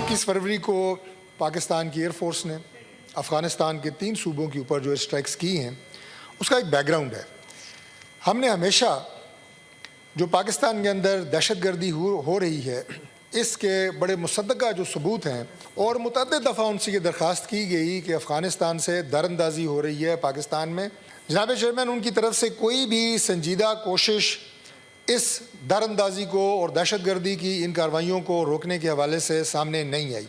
21 फरवरी को पाकिस्तान की एयरफोर्स ने अफ़गानिस्तान के 3 सूबों के ऊपर जो स्ट्राइक्स की हैं उसका एक बैकग्राउंड है। हमने हमेशा जो पाकिस्तान के अंदर दहशतगर्दी हो रही है इसके बड़े मुसद्दक़ा जो सबूत हैं और मुतअद्दिद दफ़ा उनसे ये दरख्वास्त की गई कि अफ़गानिस्तान से दरअंदाज़ी हो रही है पाकिस्तान में। जनाब चेयरमैन, उनकी तरफ से कोई भी संजीदा कोशिश इस दरअंदाज़ी को और दहशतगर्दी की इन कार्रवाइयों को रोकने के हवाले से सामने नहीं आई।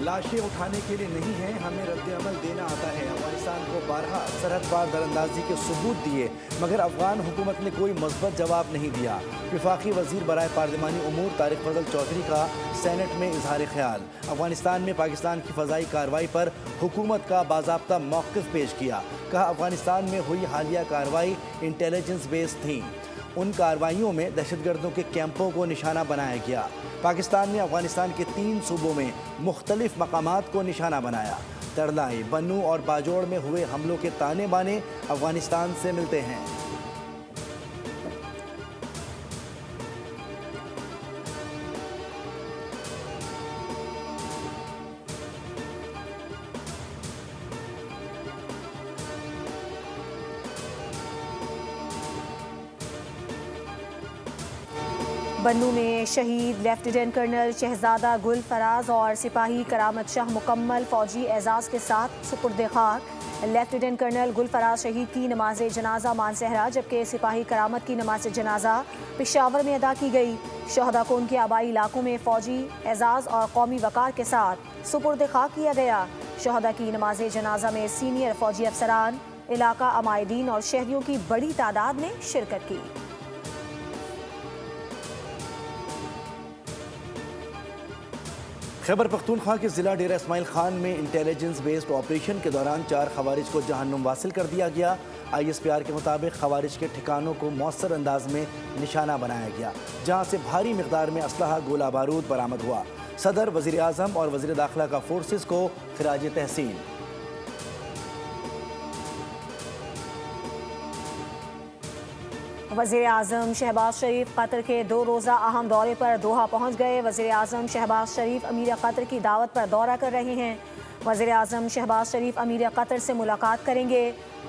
लाशें उठाने के लिए नहीं है, हमें रद्द-ए-अमल देना आता है। अफगानिस्तान को बारहा सरहद पार दरअंदाजी के सबूत दिए मगर अफगान हुकूमत ने कोई मस्बत जवाब नहीं दिया। वफाकी वजीर बराए पार्लिमानी उमूर तारिक फजल चौधरी का सेनेट में इजहार ख्याल। अफगानिस्तान में पाकिस्तान की फ़ज़ाई कार्रवाई पर हुकूमत का बाज़ाब्ता मौक़िफ़ पेश किया। कहा, अफगानिस्तान में हुई हालिया कार्रवाई इंटेलिजेंस बेस्ड थी। उन कार्रवाइयों में दहशतगर्दों के कैंपों को निशाना बनाया गया। पाकिस्तान ने अफगानिस्तान के 3 सूबों में मुख्तलिफ मकामात को निशाना बनाया। तरलाई, बन्नू और बाजोड़ में हुए हमलों के ताने बाने अफगानिस्तान से मिलते हैं। बन्नू में शहीद लेफ्टिनेंट कर्नल शहजादा गुल फराज और सिपाही करामत शाह मुकम्मल फौजी एजाज़ के साथ सुपुर्द खाक। लेफ्टिनेंट कर्नल गुल फराज शहीद की नमाज जनाजा मानसहरा जबकि सिपाही करामत की नमाज जनाजा पेशावर में अदा की गई। शहदा को उनके आबाई इलाकों में फौजी एजाज़ और कौमी वक़ार के साथ सुपुर्द खाक किया गया। शहदा की नमाज जनाजा में सीनियर फौजी अफसरान, इलाका अमायदीन और शहरियों की बड़ी तादाद ने शिरकत की। खैबर पख्तूनख्वा के ज़िला डेरा इस्माइल खान में इंटेलिजेंस बेस्ड ऑपरेशन के दौरान 4 खवारिज को जहन्नुम वासिल कर दिया गया। ISPR के मुताबिक खवारिज के ठिकानों को मौसर अंदाज में निशाना बनाया गया जहां से भारी मिकदार में असलहा गोला बारूद बरामद हुआ। सदर, वज़ीर आज़म और वज़ीर दाखिला का फोर्सेस को खिराज तहसीन। वज़ीर आज़म शहबाज शरीफ कतर के 2 रोज़ा अहम दौरे पर दोहा पहुँच गए। वज़ीर आज़म शहबाज शरीफ अमीर कतर की दावत पर दौरा कर रहे हैं। वज़ीर आज़म शहबाज शरीफ अमीर कतर से मुलाकात करेंगे।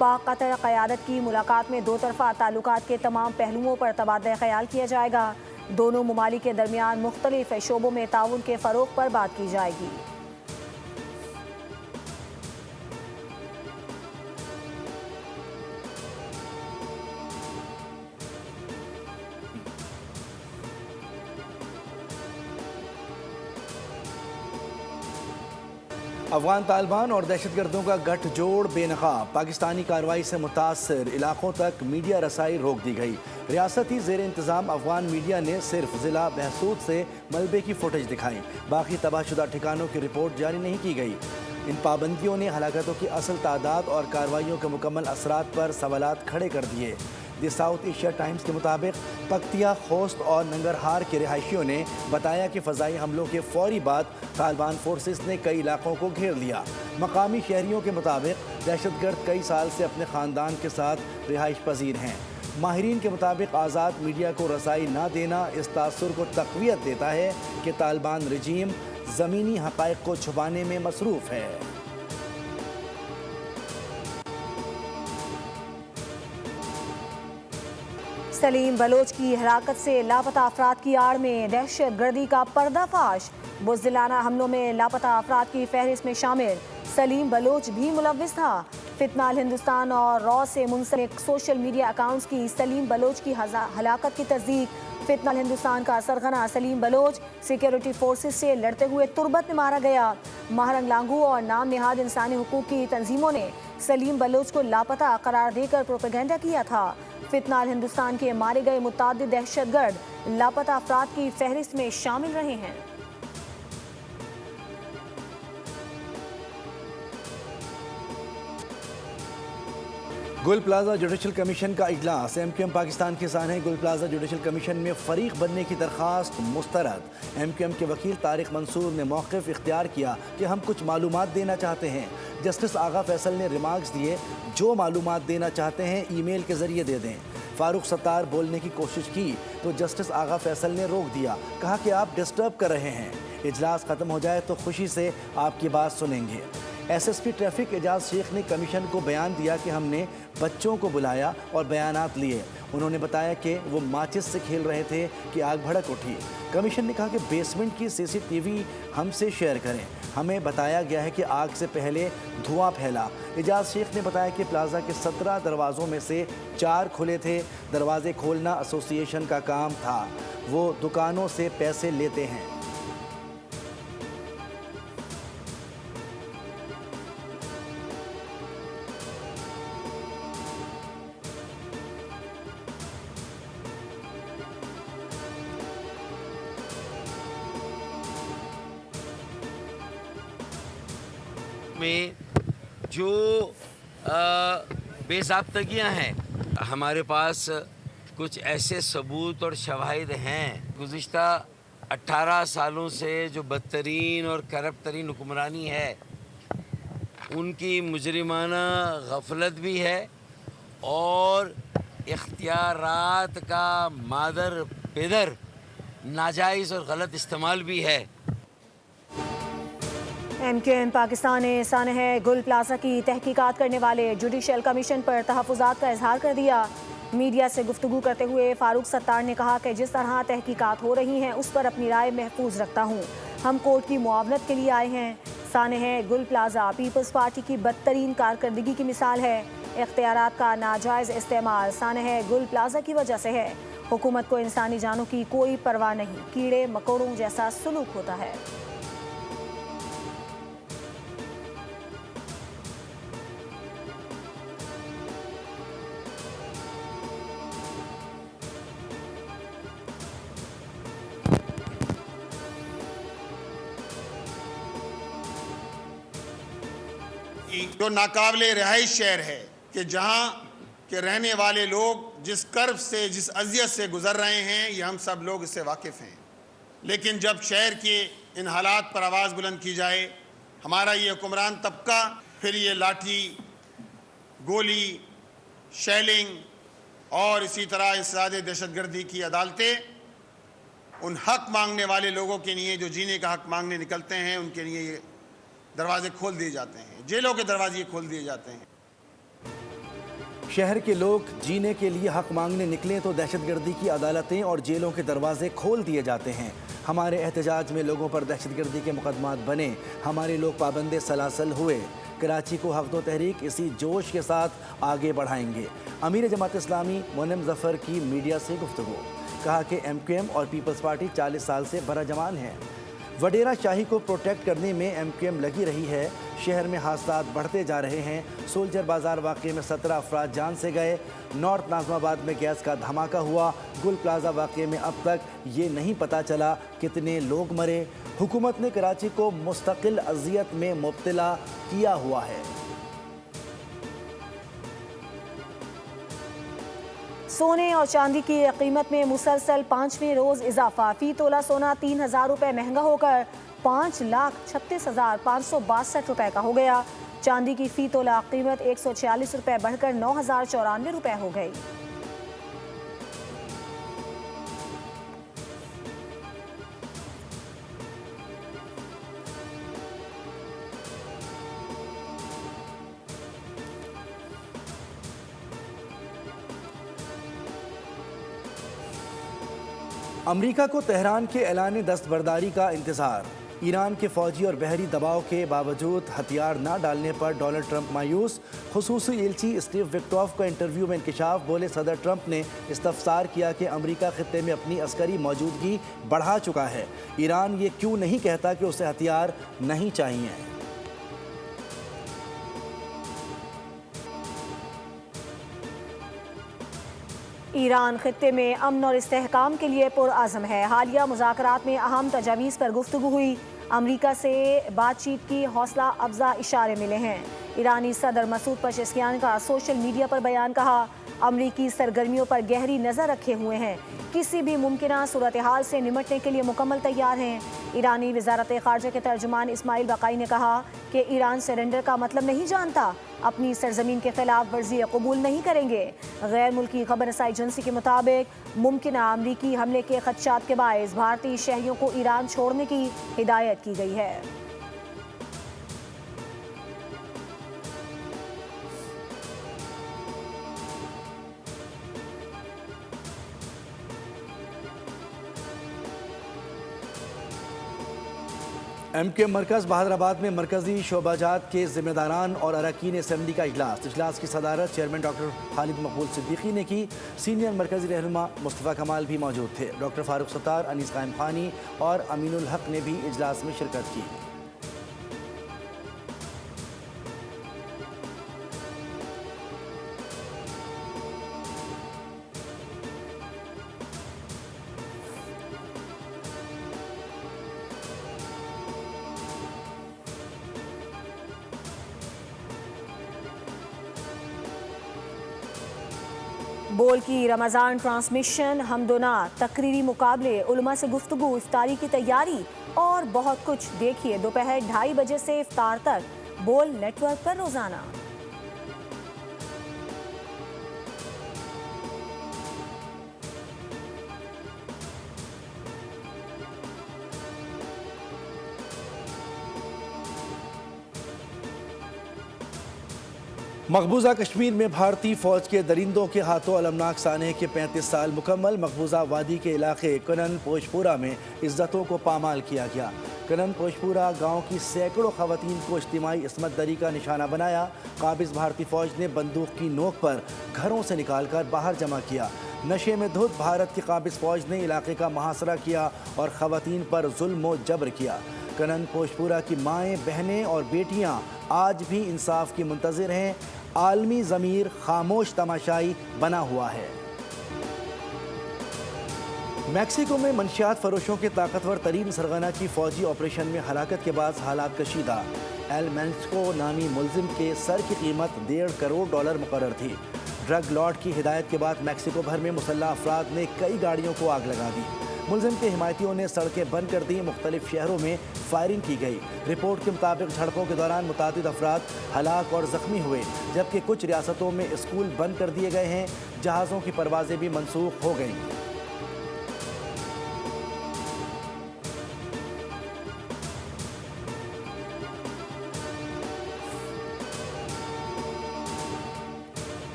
पाक कतर क़यादत की मुलाकात में 2 तरफ़ा ताल्लुकात के तमाम पहलुओं पर तबादला ख्याल किया जाएगा। दोनों ममालिक के दरमियान मुख्तलिफ शोबों में ताउन के फ़रोग़ पर बात की जाएगी। अफगान तालिबान और दहशतगर्दों का गठजोड़ बेनकाब। पाकिस्तानी कार्रवाई से मुतासर इलाकों तक मीडिया रसाई रोक दी गई। रियासती ज़ेर इंतज़ाम अफगान मीडिया ने सिर्फ ज़िला बहसूद से मलबे की फुटेज दिखाई, बाकी तबाहशुदा ठिकानों की रिपोर्ट जारी नहीं की गई। इन पाबंदियों ने हलाकतों की असल तादाद और कार्रवाइयों के मुकम्मल असरात पर सवालात खड़े कर दिए। द साउथ एशिया टाइम्स के मुताबिक पक्तिया, खोस्त और नंगरहार के रिहायशियों ने बताया कि फ़ज़ाई हमलों के फौरी बाद तालिबान फोर्सेस ने कई इलाकों को घेर लिया। मकामी शहरियों के मुताबिक दहशतगर्द कई साल से अपने ख़ानदान के साथ रिहाइश पजीर हैं। माहिरीन के मुताबिक आज़ाद मीडिया को रसाई ना देना इस तासुर को तक़वियत देता है कि तालिबान रजीम ज़मीनी हक़ाइक़ को छुपाने में मसरूफ़ है। सलीम बलोच की हलाकत से लापता अफराद की आड़ में दहशतगर्दी का पर्दाफाश। बुज़दिलाना हमलों में लापता अफराद की फहरिस्त में शामिल सलीम बलोच भी मुलव्विस था। फितनाल हिंदुस्तान और रॉ से मुंसलिक सोशल मीडिया अकाउंट्स की सलीम बलोच की हलाकत की तस्दीक। फितनाल हिंदुस्तान का सरगना सलीम बलोच सिक्योरिटी फोर्सेस से लड़ते हुए तुर्बत में मारा गया। महरंग लांगू और नाम निहाद इंसानी हुकूक की तंजीमों ने सलीम बलोच को लापता करार देकर प्रोपेगेंडा किया था। फितनाल हिंदुस्तान के मारे गए मुतादिद दहशतगर्द लापता अफराद की फहरिस्त में शामिल रहे हैं। गुल प्लाजा जुडिशल कमीशन का इजलास। MQM पाकिस्तान के सामने गुल प्लाजा जुडिशल कमीशन में फरीक बनने की दरख्वास्त मुस्तरद। MQM के वकील तारिक मंसूर ने मौक़िफ़ इख्तियार किया कि हम कुछ मालूमात देना चाहते हैं। जस्टिस आगा फैसल ने रिमार्क्स दिए, जो मालूमात देना चाहते हैं ईमेल के ज़रिए दे दें। फारूक सत्तार बोलने की कोशिश की तो जस्टिस आगा फैसल ने रोक दिया। कहा कि आप डिस्टर्ब कर रहे हैं, इजलास ख़त्म हो जाए तो खुशी से आपकी बात सुनेंगे। एसएसपी ट्रैफिक एजाज शेख ने कमीशन को बयान दिया कि हमने बच्चों को बुलाया और बयानात लिए। उन्होंने बताया कि वो माचिस से खेल रहे थे कि आग भड़क उठी। कमीशन ने कहा कि बेसमेंट की सीसीटीवी हमसे शेयर करें, हमें बताया गया है कि आग से पहले धुआं फैला। एजाज शेख ने बताया कि प्लाजा के 17 दरवाज़ों में से 4 खुले थे। दरवाजे खोलना एसोसिएशन का काम था, वो दुकानों से पैसे लेते हैं। में जो बेज़ाब्तगियाँ हैं, हमारे पास कुछ ऐसे सबूत और शवाहिद हैं। गुज़िश्ता 18 सालों से जो बदतरीन और करप्ट तरीन हुक्मरानी है, उनकी मुजरिमाना गफलत भी है और इख्तियारात का मादर पेदर नाजायज़ और गलत इस्तेमाल भी है। MQM पाकिस्तान ने सानह गुल प्लाजा की तहकीकात करने वाले जुडिशल कमीशन पर तहफ़्फ़ुज़ात का इजहार कर दिया। मीडिया से गुफ्तगू करते हुए फारूक सत्तार ने कहा कि जिस तरह तहकीकात हो रही हैं उस पर अपनी राय महफूज रखता हूँ। हम कोर्ट की मुआवनत के लिए आए हैं। सानह गुल प्लाजा पीपल्स पार्टी की बदतरीन कारकर्दगी की मिसाल है। इख्तियारात का नाजायज़ इस्तेमाल सानह गुल प्लाजा की वजह से है। हुकूमत को इंसानी जानों की कोई परवाह नहीं, कीड़े मकोड़ों जैसा सलूक होता है। जो नाकाबिले रिहाइश शहर है कि जहाँ के रहने वाले लोग जिस कर्ब से, जिस अजियत से गुजर रहे हैं, ये हम सब लोग इससे वाकिफ़ हैं। लेकिन जब शहर के इन हालात पर आवाज़ बुलंद की जाए, हमारा ये हुक्मरान तबका फिर ये लाठी, गोली, शेलिंग और इसी तरह इंसदाद दहशतगर्दी की अदालतें उन हक मांगने वाले लोगों के लिए जो जीने का हक मांगने निकलते हैं, उनके लिए ये दरवाजे खोल दिए जाते हैं, जेलों के दरवाजे खोल दिए जाते हैं। शहर के लोग जीने के लिए हक मांगने निकलें तो दहशतगर्दी की अदालतें और जेलों के दरवाजे खोल दिए जाते हैं। हमारे एहतजाज में लोगों पर दहशतगर्दी के मुकदमात बने, हमारे लोग पाबंदे सलासल हुए। कराची को हक दो तहरीक इसी जोश के साथ आगे बढ़ाएंगे। अमीर जमात इस्लामी मोनम जफ़र की मीडिया से गुफ्तगू। कहा कि MQM और पीपल्स पार्टी 40 साल से बराजमान है। वडेरा शाही को प्रोटेक्ट करने में MQM लगी रही है। शहर में हादसात बढ़ते जा रहे हैं। सोल्जर बाजार वाक़े में 17 अफराद जान से गए। नॉर्थ नाज़माबाद में गैस का धमाका हुआ। गुल प्लाजा वाक़े में अब तक ये नहीं पता चला कितने लोग मरे। हुकूमत ने कराची को मुस्तकिल अजियत में मुब्तला किया हुआ है। सोने और चांदी की कीमत में मुसलसल 5वें रोज इजाफा। फी तोला सोना 3000 रुपये महंगा होकर 5,36,562 रुपये का हो गया। चांदी की फी तोला कीमत 146 रुपये बढ़कर 9,094 रुपये हो गई। अमरीका को तेहरान के ऐलान दस्तबरदारी का इंतज़ार। ईरान के फौजी और बहरी दबाव के बावजूद हथियार न डालने पर डोनाल्ड ट्रंप मायूस। खुसूसी एलची स्टीव विक्टॉफ का इंटरव्यू में इंकशाफ। बोले सदर ट्रंप ने इस्तफसार किया कि अमरीका खित्ते में अपनी अस्करी मौजूदगी बढ़ा चुका है। ईरान ये क्यों नहीं कहता कि उसे हथियार नहीं चाहिए। ईरान खित्ते में अमन और इस्तेहकाम के लिए पुरअज़म है। हालिया मुज़ाकरात में अहम तजावीज़ पर गुफ्तगू हुई। अमरीका से बातचीत की हौसला अफजा इशारे मिले हैं। ईरानी सदर मसूद पेज़ेश्कियान का सोशल मीडिया पर बयान। कहा अमरीकी सरगर्मियों पर गहरी नज़र रखे हुए हैं, किसी भी मुमकिन सूरत हाल से निमटने के लिए मुकम्मल तैयार हैं। ईरानी वज़ारत ख़ारजा के तर्जुमान इस्माइल बकाई ने कहा कि ईरान सरेंडर का मतलब नहीं जानता। अपनी सरजमीन के खिलाफ वर्जी कबूल नहीं करेंगे। गैर मुल्की खबर रसाई एजेंसी के मुताबिक मुमकिना अमरीकी हमले के खदशात के बायस भारतीय शहरियों को ईरान छोड़ने की हिदायत की गई है। MK मरकज़ बहादुराबाद में मरकजी शोबाजात के जिम्मेदारान और अरकान असम्बली का इजलास की सदारत चेयरमैन डॉक्टर खालिद मकबूल सिद्दीकी ने की। सीनियर मरकजी रहनुमा मुस्तफ़ा कमाल भी मौजूद थे। डॉक्टर फारूक सत्तार, अनीस कायम खानी और अमीनुल हक ने भी इजलास में शिरकत की। बोल की रमज़ान ट्रांसमिशन, हमदोना, तकरीरी मुकाबले, उलमा से गुफ्तगू, इफ्तारी की तैयारी और बहुत कुछ देखिए दोपहर 2:30 बजे से इफ्तार तक बोल नेटवर्क पर रोजाना। मकबूजा कश्मीर में भारतीय फौज के दरिंदों के हाथों अलमनाक सानहे के 35 साल मुकम्मल। मकबूजा वादी के इलाके कनन पोशपुरा में इज्जतों को पामाल किया गया। कनन पोशपुरा गांव की सैकड़ों खवातीन को इज्तिमाई इसमत दरी का निशाना बनाया। काबिज भारतीय फौज ने बंदूक की नोक पर घरों से निकालकर बाहर जमा किया। नशे में धुत भारत की काबिज फौज ने इलाके का मुहासरा किया और खवातीन पर जुल्म व जबर किया। कनन पोशपुरा की माएँ, बहनें और बेटियाँ आज भी इंसाफ की मुंतज़िर हैं। आलमी ज़मीर खामोश तमाशाई बना हुआ है। मैक्सिको में मंशियात फरोशों के ताकतवर तरीन सरगना की फौजी ऑपरेशन में हलाकत के बाद हालात कशीदा। एल मेंस्को नामी मुलजिम के सर की कीमत $1.5 करोड़ मुकर्रर थी। ड्रग लॉर्ड की हिदायत के बाद मैक्सिको भर में मुसल्लह अफराद ने कई गाड़ियों को आग लगा दी। मुलजिम के हिमायतियों ने सड़कें बंद कर दी। मुख्तलिफ शहरों में फायरिंग की गई। रिपोर्ट के मुताबिक झड़पों के दौरान मुतादिद अफराद हलाक और ज़ख्मी हुए, जबकि कुछ रियासतों में स्कूल बंद कर दिए गए हैं। जहाज़ों की परवाज़ें भी मनसूख हो गईं।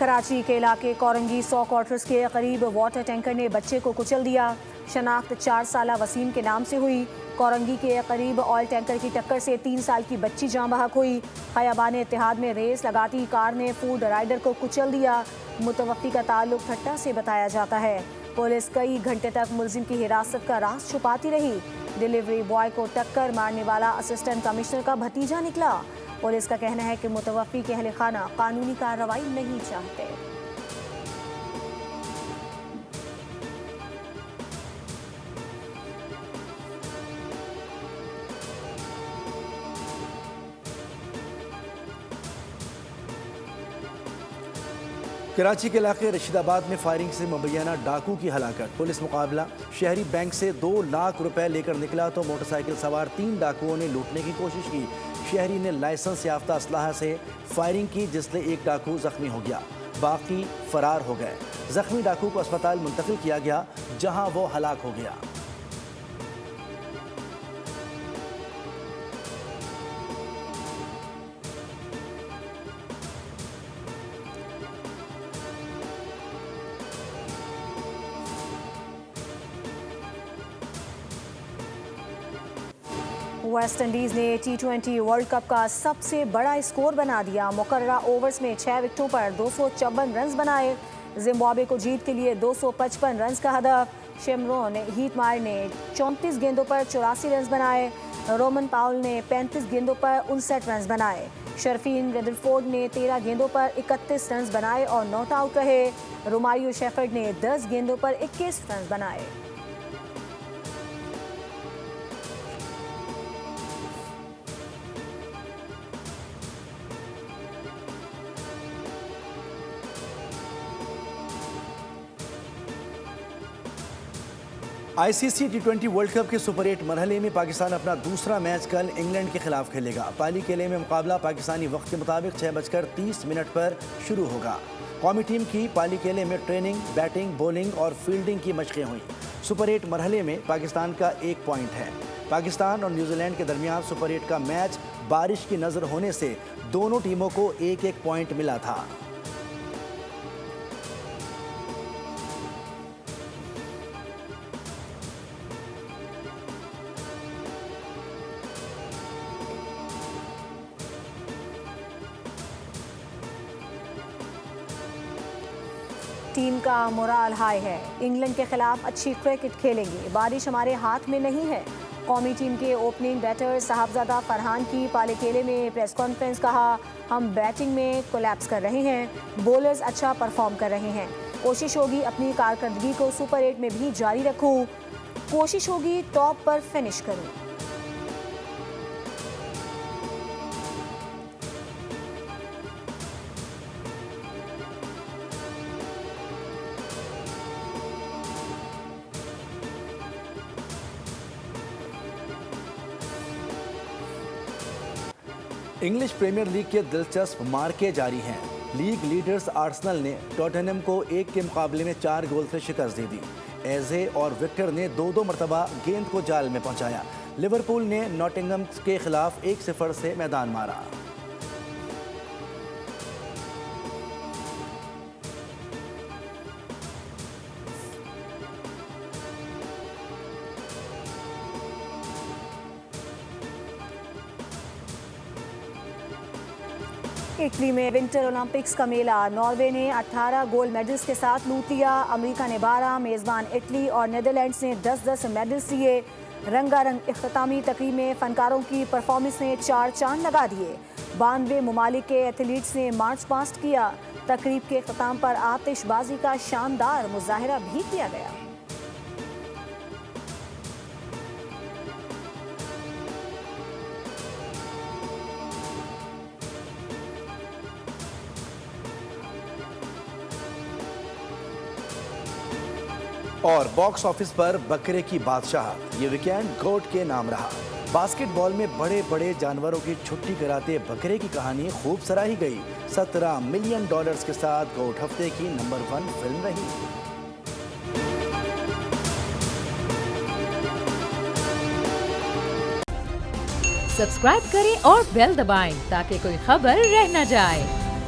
कराची के इलाके कोरंगी 100 क्वार्टर्स के करीब वाटर टैंकर ने बच्चे को कुचल दिया। शनाख्त 4 साला वसीम के नाम से हुई। कोरंगी के करीब ऑयल टैंकर की टक्कर से 3 साल की बच्ची जाँ बहक हुई। खयाबान इत्तेहाद में रेस लगाती कार ने फूड राइडर को कुचल दिया। मुतवक्की का ताल्लुक ठट्टा से बताया जाता है। पुलिस कई घंटे तक मुलजिम की हिरासत का राज छुपाती रही। डिलीवरी बॉय को टक्कर मारने वाला असिस्टेंट कमिश्नर का भतीजा निकला। पुलिस का कहना है कि मुतवफ़्फ़ी के अहले खाना कानूनी कार्रवाई नहीं चाहते। कराची के इलाके रशीदाबाद में फायरिंग से मुबैना डाकू की हलाकत। पुलिस मुकाबला। शहरी बैंक से 2 लाख रुपए लेकर निकला तो मोटरसाइकिल सवार 3 डाकुओं ने लूटने की कोशिश की। शहरी ने लाइसेंस याफ्ता असलाह से फायरिंग की, जिससे एक डाकू जख्मी हो गया, बाकी फरार हो गए। जख्मी डाकू को अस्पताल मुंतकिल किया गया, जहां वो हलाक हो गया। वेस्ट इंडीज़ ने T20 वर्ल्ड कप का सबसे बड़ा स्कोर बना दिया। मुकर्ररा ओवर्स में 6 विकेटों पर 254 रन बनाए। जिम्बाब्वे को जीत के लिए 255 रन का हदफ। शेमरोन हीटमायर ने 34 गेंदों पर 84 रन बनाए। रोमन पाउल ने 35 गेंदों पर 59 रन बनाए। शर्फीन रेदरफोर्ड ने 13 गेंदों पर 31 रन बनाए और नॉट आउट रहे। रोमारियो शेफर्ड ने 10 गेंदों पर 21 रन बनाए। आईसीसी T20 वर्ल्ड कप के सुपर 8 मरहले में पाकिस्तान अपना दूसरा मैच कल इंग्लैंड के खिलाफ खेलेगा। पाली किले में मुकाबला पाकिस्तानी वक्त के मुताबिक 6:30 पर शुरू होगा। कौमी टीम की पाली किले में ट्रेनिंग, बैटिंग, बॉलिंग और फील्डिंग की मशकें हुई। सुपर 8 मरहले में पाकिस्तान का 1 पॉइंट है। पाकिस्तान और न्यूजीलैंड के दरमियान सुपर 8 का मैच बारिश की नज़र होने से दोनों टीमों को 1-1 पॉइंट मिला था। टीम का मोराल हाई है। इंग्लैंड के खिलाफ अच्छी क्रिकेट खेलेंगे। बारिश हमारे हाथ में नहीं है। कौमी टीम के ओपनिंग बैटर साहबजादा फरहान की पाले खेले में प्रेस कॉन्फ्रेंस। कहा, हम बैटिंग में कोलैप्स कर रहे हैं, बॉलर्स अच्छा परफॉर्म कर रहे हैं। कोशिश होगी अपनी कारकर्दगी को सुपर 8 में भी जारी रखूं। कोशिश होगी टॉप पर फिनिश करूं। इंग्लिश प्रीमियर लीग के दिलचस्प मार्के जारी हैं। लीग लीडर्स आर्सेनल ने टॉटनहम को 1 के मुकाबले में 4 गोल से शिकस्त दे दी। एजे और विक्टर ने 2-2 मरतबा गेंद को जाल में पहुंचाया। लिवरपूल ने नॉटिंघम के खिलाफ 1-0 से मैदान मारा। इटली में विंटर ओलंपिक्स का मेला। नॉर्वे ने 18 गोल्ड मेडल्स के साथ लूट लिया। अमेरिका ने 12, मेज़बान इटली और नीदरलैंड्स ने 10-10 मेडल्स लिए। रंगारंग इख्तितामी तकरीब में फनकारों की परफॉर्मेंस ने 4 चांद लगा दिए। 92 ममालिक के एथलीट्स ने मार्च पास्ट किया। तकरीब के अख्ताम पर आतिशबाजी का शानदार मुजाहरा भी किया गया। और बॉक्स ऑफिस पर बकरे की बादशाह, ये वीकेंड गोट के नाम रहा। बास्केटबॉल में बड़े बड़े जानवरों की छुट्टी कराते बकरे की कहानी खूब सराही गई। $17 मिलियन के साथ गोट हफ्ते की नंबर 1 फिल्म रही। सब्सक्राइब करें और बेल दबाएं ताकि कोई खबर रह न जाए।